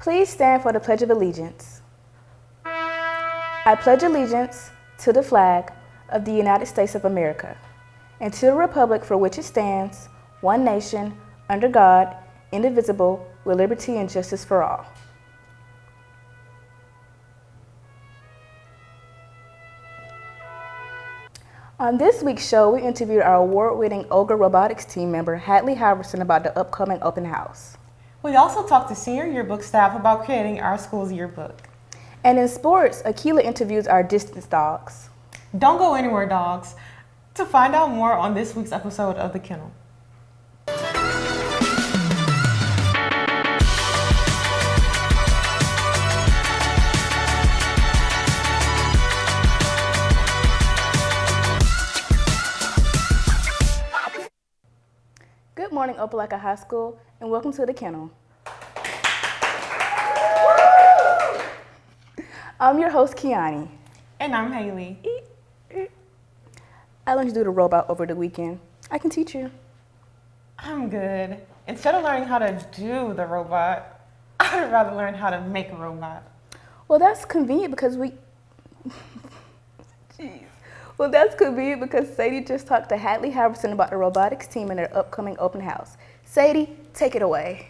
Please stand for the Pledge of Allegiance. I pledge allegiance to the flag of the United States of America and to the republic for which it stands, one nation, under God, indivisible, with liberty and justice for all. On this week's show, we interviewed our award-winning OGRE Robotics team member, Hadley Halverson, about the upcoming open house. We also talked to senior yearbook staff about creating our school's yearbook. And in sports, Akelia interviews our distance dogs. Don't go anywhere, dogs, to find out more on this week's episode of The Kennel. Good morning, Opelika High School, and welcome to The Kennel. I'm your host, Kiani. And I'm Haley. I learned to do the robot over the weekend. I can teach you. I'm good. Instead of learning how to do the robot, I'd rather learn how to make a robot. Well, that's convenient because Well, that's convenient because Sadie just talked to Hadley Halverson about the robotics team and their upcoming open house. Sadie, take it away.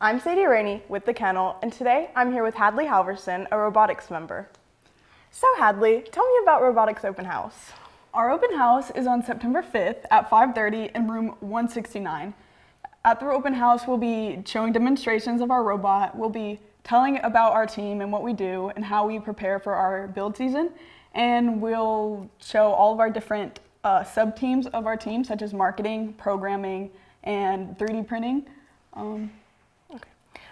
I'm Sadie Rainey with The Kennel, and today I'm here with Hadley Halverson, a robotics member. So Hadley, tell me about Robotics Open House. Our open house is on September 5th at 5:30 in room 169. At the open house, we'll be showing demonstrations of our robot. We'll be telling about our team and what we do and how we prepare for our build season. And we'll show all of our different sub-teams of our team, such as marketing, programming, and 3D printing. Okay.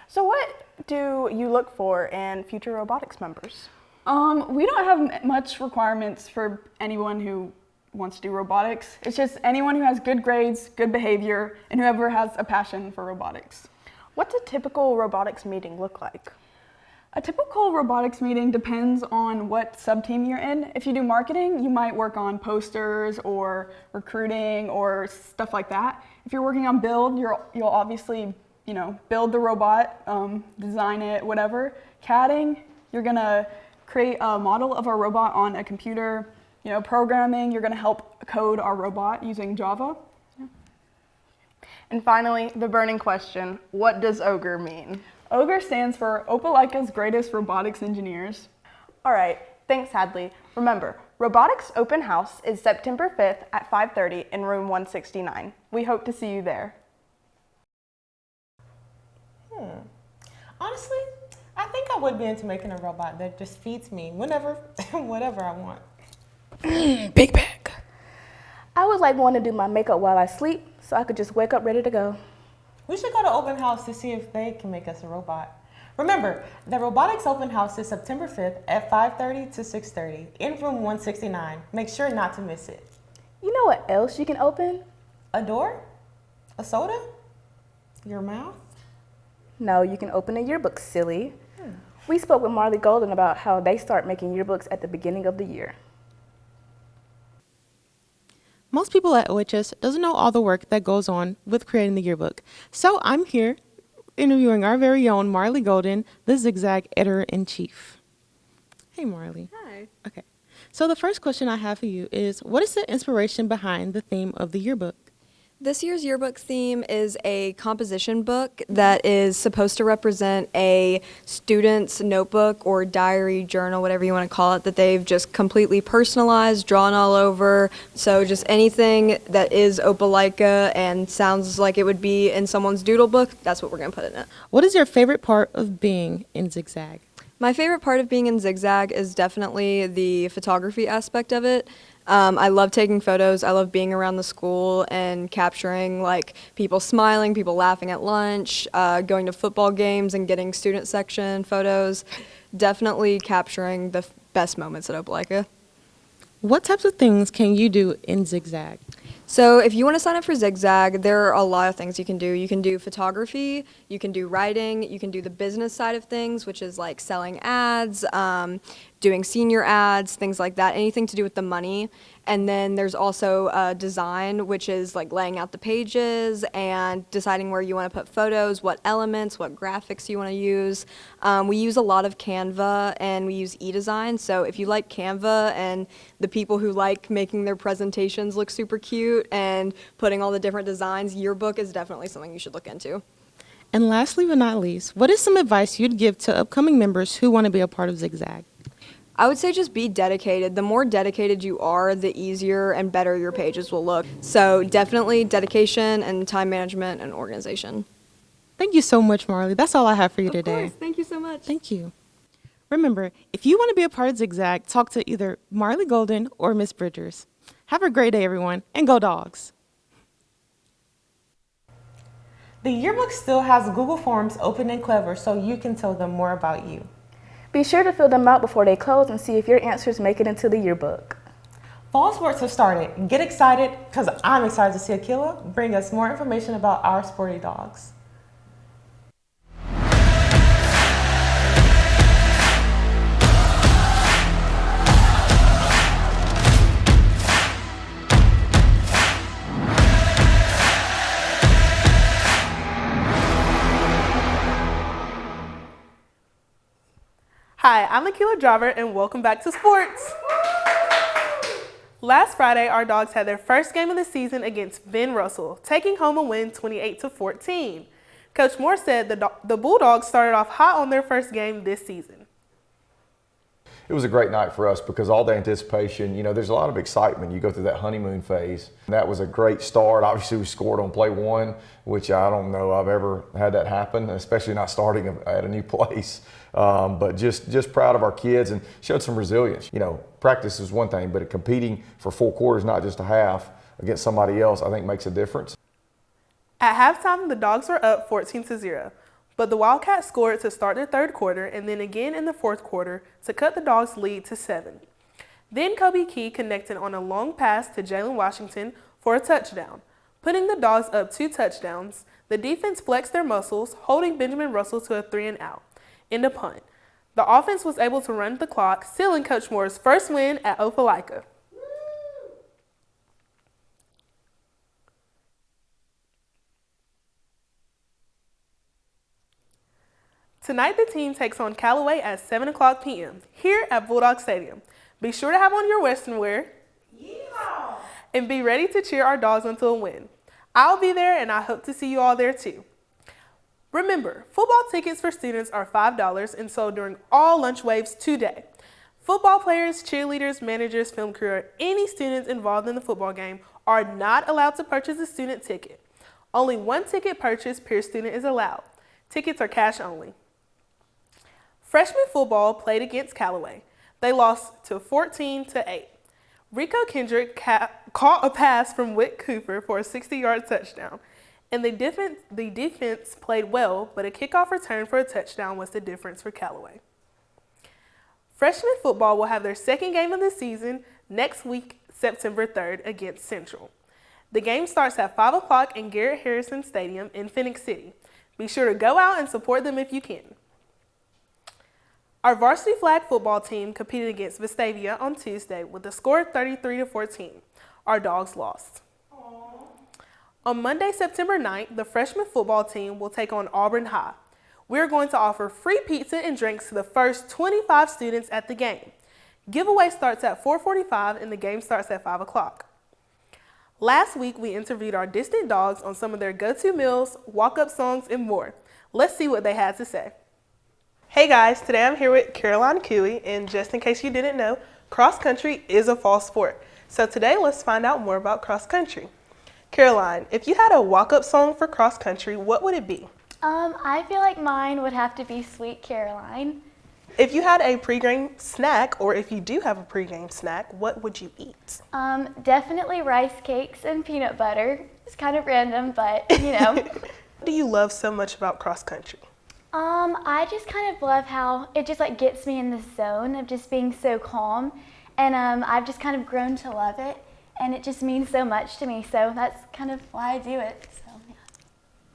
So what do you look for in future robotics members? We don't have much requirements for anyone who wants to do robotics. It's just anyone who has good grades, good behavior, and whoever has a passion for robotics. What's a typical robotics meeting look like? A typical robotics meeting depends on what sub-team you're in. If you do marketing, you might work on posters or recruiting or stuff like that. If you're working on build, you'll obviously, build the robot, design it, whatever. CADing, you're gonna create a model of our robot on a computer. Programming, you're gonna help code our robot using Java. And finally, the burning question, what does OGRE mean? OGRE stands for Opelika's Greatest Robotics Engineers. All right, thanks Hadley. Remember, Robotics Open House is September 5th at 5:30 in room 169. We hope to see you there. Honestly, I think I would be into making a robot that just feeds me whenever, whatever I want. Big bag. I would like one to do my makeup while I sleep, so I could just wake up ready to go. We should go to open house to see if they can make us a robot. Remember, the Robotics Open House is September 5th at 5:30 to 6:30 in room 169. Make sure not to miss it. You know what else you can open? A door? A soda? Your mouth? No, you can open a yearbook, silly. We spoke with Marley Golden about how they start making yearbooks at the beginning of the year. Most people at OHS doesn't know all the work that goes on with creating the yearbook. So I'm here interviewing our very own Marley Golden, the ZigZag editor-in-chief. Hey, Marley. Hi. Okay. So the first question I have for you is, what is the inspiration behind the theme of the yearbook? This year's yearbook theme is a composition book that is supposed to represent a student's notebook or diary, journal, whatever you want to call it, that they've just completely personalized, drawn all over. So just anything that is Opelika and sounds like it would be in someone's doodle book, that's what we're going to put in it. What is your favorite part of being in ZigZag? My favorite part of being in ZigZag is definitely the photography aspect of it. I love taking photos. I love being around the school and capturing people smiling, people laughing at lunch, going to football games and getting student section photos. Definitely capturing the best moments at Opelika. What types of things can you do in ZigZag? So if you want to sign up for ZigZag, there are a lot of things you can do. You can do photography, you can do writing, you can do the business side of things, which is like selling ads, doing senior ads, things like that, anything to do with the money. And then there's also design, which is like laying out the pages and deciding where you want to put photos, what elements, what graphics you want to use. We use a lot of Canva and we use eDesign. So if you like Canva and the people who like making their presentations look super cute and putting all the different designs, Yearbook is definitely something you should look into. And lastly but not least, what is some advice you'd give to upcoming members who want to be a part of ZigZag? I would say just be dedicated. The more dedicated you are, the easier and better your pages will look. So definitely dedication and time management and organization. Thank you so much, Marley. That's all I have for you Of today. course. Thank you so much. Thank you. Remember, if you want to be a part of ZigZag, talk to either Marley Golden or Miss Bridgers. Have a great day, everyone, and go Dogs. The yearbook still has Google Forms open and clever so you can tell them more about you. Be sure to fill them out before they close and see if your answers make it into the yearbook. Fall sports have started. Get excited, because I'm excited to see Akelia bring us more information about our sporty dogs. Hi, I'm Akelia Driver, and welcome back to sports. Last Friday, our dogs had their first game of the season against Ben Russell, taking home a win 28-14. Coach Moore said the Bulldogs started off hot on their first game this season. It was a great night for us because all the anticipation, there's a lot of excitement. You go through that honeymoon phase. That was a great start. Obviously, we scored on play one, which I don't know I've ever had that happen, especially not starting at a new place. But just proud of our kids and showed some resilience. Practice is one thing, but competing for 4 quarters, not just a half, against somebody else, I think makes a difference. At halftime, the Dogs were up 14-0. But the Wildcats scored to start the third quarter and then again in the fourth quarter to cut the Dogs' lead to 7. Then Kobe Key connected on a long pass to Jalen Washington for a touchdown. Putting the Dogs up 2 touchdowns, the defense flexed their muscles, holding Benjamin Russell to a 3-and-out in the punt. The offense was able to run the clock, sealing Coach Moore's first win at Opelika. Tonight, the team takes on Callaway at 7 o'clock p.m. here at Bulldog Stadium. Be sure to have on your Western wear and be ready to cheer our dogs until a win. I'll be there, and I hope to see you all there too. Remember, football tickets for students are $5 and sold during all lunch waves today. Football players, cheerleaders, managers, film crew, or any students involved in the football game are not allowed to purchase a student ticket. Only 1 ticket purchase per student is allowed. Tickets are cash only. Freshman football played against Callaway. They lost to 14-8. Rico Kendrick caught a pass from Whit Cooper for a 60-yard touchdown. And the defense played well, but a kickoff return for a touchdown was the difference for Callaway. Freshman football will have their second game of the season next week, September 3rd, against Central. The game starts at 5 o'clock in Garrett Harrison Stadium in Phoenix City. Be sure to go out and support them if you can. Our varsity flag football team competed against Vestavia on Tuesday with a score of 33-14. Our dogs lost. On Monday, September 9th, the freshman football team will take on Auburn High. We're going to offer free pizza and drinks to the first 25 students at the game. Giveaway starts at 4:45 and the game starts at 5 o'clock. Last week, we interviewed our distant dogs on some of their go-to meals, walk-up songs, and more. Let's see what they had to say. Hey guys, today I'm here with Caroline Cooey, and just in case you didn't know, cross country is a fall sport. So today, let's find out more about cross country. Caroline, if you had a walk-up song for cross country, what would it be? I feel like mine would have to be Sweet Caroline. If you had a pregame snack, or if you do have a pregame snack, what would you eat? Definitely rice cakes and peanut butter. It's kind of random, but What do you love so much about cross country? I just kind of love how it just like gets me in the zone of just being so calm, and I've just kind of grown to love it, and it just means so much to me. So that's kind of why I do it. So yeah.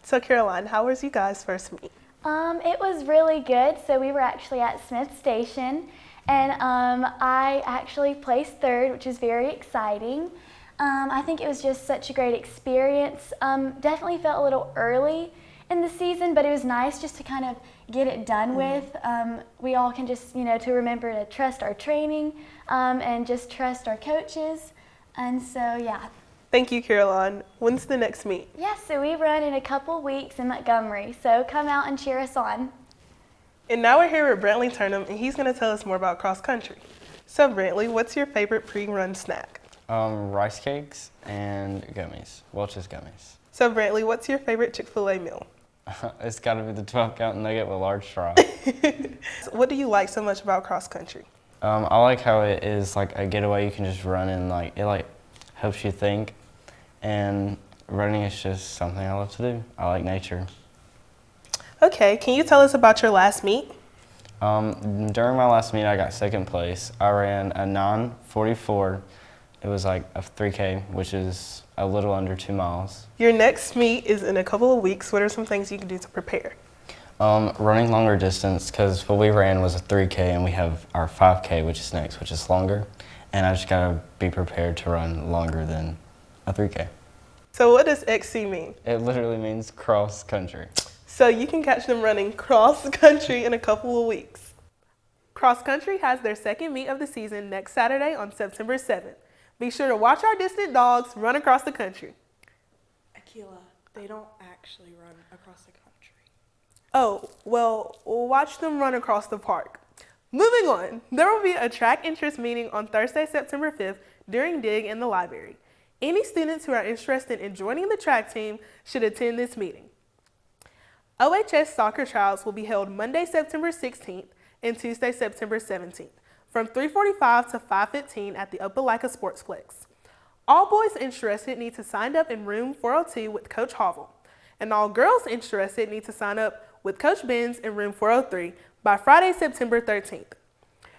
So Caroline, how was you guys first meet? It was really good. So we were actually at Smith Station, And I actually placed third, which is very exciting. I think it was just such a great experience. Definitely felt a little early in the season, but it was nice just to kind of get it done with. We all can just, to remember to trust our training and just trust our coaches. And so, yeah. Thank you, Caroline. When's the next meet? Yeah, so we run in a couple weeks in Montgomery, so come out and cheer us on. And now we're here with Brantley Turnham, and he's going to tell us more about cross country. So, Brantley, what's your favorite pre-run snack? Rice cakes and gummies, Welch's gummies. So, Brantley, what's your favorite Chick-fil-A meal? It's got to be the 12-count nugget with large straw. What do you like so much about cross country? I like how it is like a getaway. You can just run and it helps you think. And running is just something I love to do. I like nature. Okay, can you tell us about your last meet? During my last meet, I got second place. I ran a 9:44. It was like a 3K, which is a little under 2 miles. Your next meet is in a couple of weeks. What are some things you can do to prepare? Running longer distance, because what we ran was a 3K, and we have our 5K, which is next, which is longer. And I just gotta be prepared to run longer than a 3K. So what does XC mean? It literally means cross country. So you can catch them running cross country in a couple of weeks. Cross country has their second meet of the season next Saturday on September 7th. Be sure to watch our distant dogs run across the country. Akelia, they don't actually run across the country. Oh, well, we'll watch them run across the park. Moving on, there will be a track interest meeting on Thursday, September 5th during DIG in the library. Any students who are interested in joining the track team should attend this meeting. OHS soccer trials will be held Monday, September 16th and Tuesday, September 17th from 3:45 to 5:15 at the Opelika Sportsplex. All boys interested need to sign up in room 402 with Coach Hovel, and all girls interested need to sign up with Coach Benz in room 403 by Friday, September 13th.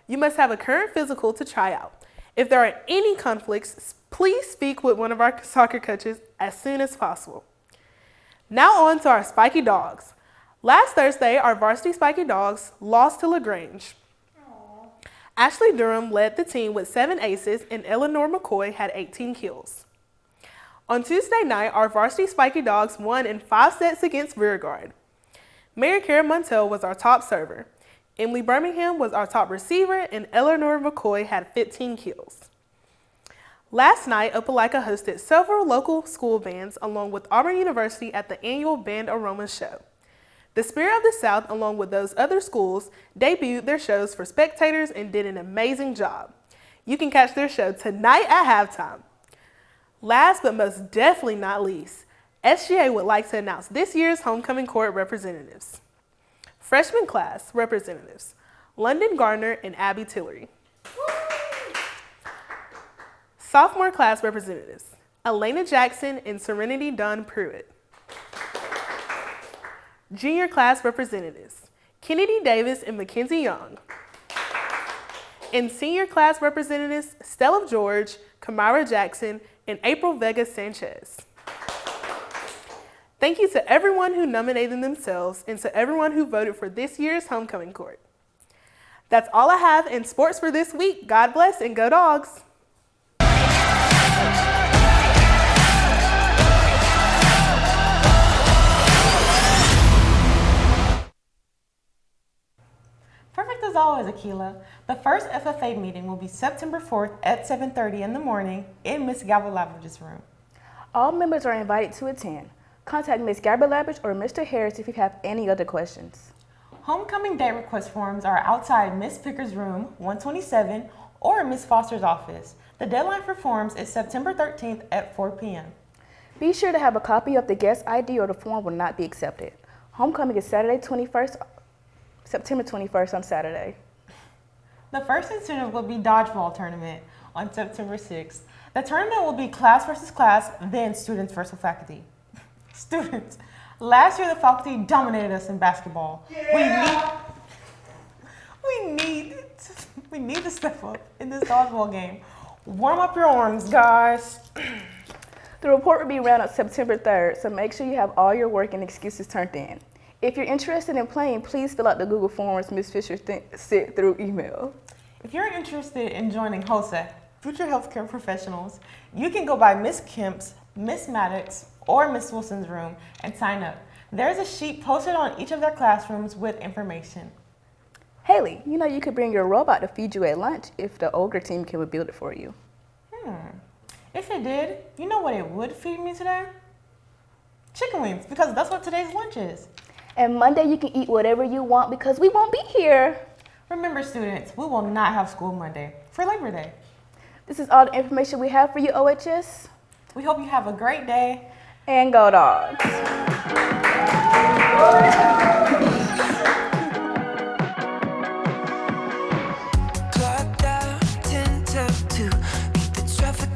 You must have a current physical to try out. If there are any conflicts, please speak with one of our soccer coaches as soon as possible. Now on to our Spiky Dogs. Last Thursday, our varsity Spiky Dogs lost to LaGrange. Ashley Durham led the team with 7 aces and Eleanor McCoy had 18 kills. On Tuesday night, our varsity Spiky Dogs won in 5 sets against Rearguard. Mary Kara Montel was our top server. Emily Birmingham was our top receiver and Eleanor McCoy had 15 kills. Last night, Opelika hosted several local school bands along with Auburn University at the annual Band Aroma Show. The Spirit of the South, along with those other schools, debuted their shows for spectators and did an amazing job. You can catch their show tonight at halftime. Last but most definitely not least, SGA would like to announce this year's homecoming court representatives. Freshman class representatives, London Gardner and Abby Tillery. Sophomore class representatives, Elena Jackson and Serenity Dunn Pruitt. Junior class representatives, Kennedy Davis and Mackenzie Young. And senior class representatives, Stella George, Kamara Jackson, and April Vega Sanchez. Thank you to everyone who nominated themselves and to everyone who voted for this year's homecoming court. That's all I have in sports for this week. God bless and go Dogs! Perfect as always, Akelia. The first FFA meeting will be September 4th at 7:30 in the morning in Ms. Galbalavage's room. All members are invited to attend. Contact Ms. Garbalavage or Mr. Harris if you have any other questions. Homecoming day request forms are outside Ms. Picker's room, 127, or Ms. Foster's office. The deadline for forms is September 13th at 4 p.m. Be sure to have a copy of the guest ID or the form will not be accepted. Homecoming is September 21st on Saturday. The first incentive will be dodgeball tournament on September 6th. The tournament will be class versus class, then students versus faculty. Students, last year the faculty dominated us in basketball. Yeah. We need to step up in this dodgeball game. Warm up your arms, guys. The report will be around on September 3rd, so make sure you have all your work and excuses turned in. If you're interested in playing, please fill out the Google Forms Ms. Fisher sent through email. If you're interested in joining HOSA, Future Healthcare Professionals, you can go by Miss Kemp's, Miss Maddox, or Miss Wilson's room and sign up. There's a sheet posted on each of their classrooms with information. Haley, you know you could bring your robot to feed you at lunch if the OGRE team can build it for you. If it did, you know what it would feed me today? Chicken wings, because that's what today's lunch is. And Monday you can eat whatever you want because we won't be here. Remember, students, we will not have school Monday for Labor Day. This is all the information we have for you, OHS. We hope you have a great day. And go dogs. Clocked out, 10 till 2. Beat the traffic